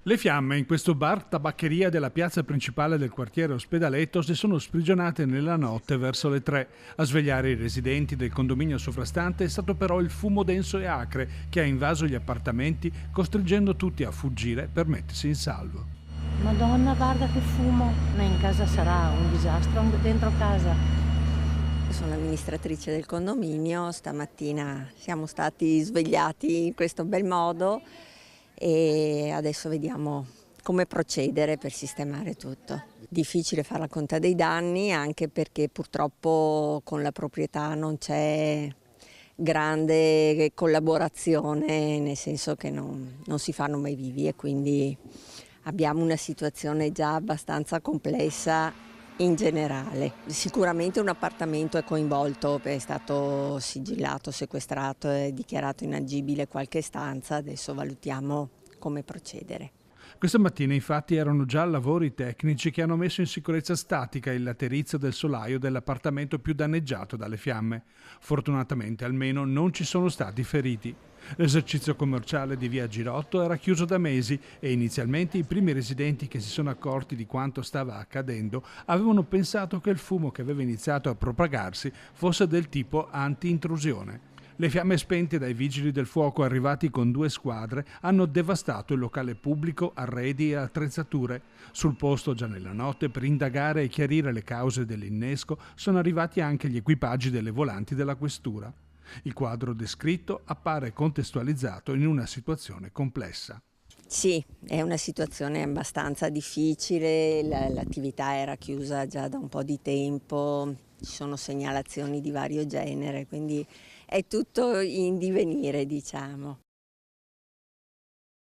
Le fiamme in questo bar tabaccheria della piazza principale del quartiere Ospedaletto si sono sprigionate nella notte verso le 3. A svegliare i residenti del condominio sovrastante è stato però il fumo denso e acre che ha invaso gli appartamenti, costringendo tutti a fuggire per mettersi in salvo. Madonna, guarda che fumo! Ma in casa sarà un disastro dentro casa. Sono amministratrice del condominio, stamattina siamo stati svegliati in questo bel modo e adesso vediamo come procedere per sistemare tutto. Difficile fare la conta dei danni anche perché purtroppo con la proprietà non c'è grande collaborazione, nel senso che non si fanno mai vivi e quindi abbiamo una situazione già abbastanza complessa in generale. Sicuramente un appartamento è coinvolto, è stato sigillato, sequestrato e dichiarato inagibile qualche stanza, adesso valutiamo come procedere. Questa mattina infatti erano già lavori tecnici che hanno messo in sicurezza statica il laterizio del solaio dell'appartamento più danneggiato dalle fiamme. Fortunatamente almeno non ci sono stati feriti. L'esercizio commerciale di via Girotto era chiuso da mesi e inizialmente i primi residenti che si sono accorti di quanto stava accadendo avevano pensato che il fumo che aveva iniziato a propagarsi fosse del tipo anti-intrusione. Le fiamme spente dai vigili del fuoco arrivati con 2 squadre hanno devastato il locale pubblico, arredi e attrezzature. Sul posto già nella notte per indagare e chiarire le cause dell'innesco sono arrivati anche gli equipaggi delle volanti della questura. Il quadro descritto appare contestualizzato in una situazione complessa. Sì, è una situazione abbastanza difficile, l'attività era chiusa già da un po' di tempo, ci sono segnalazioni di vario genere, quindi è tutto in divenire, diciamo.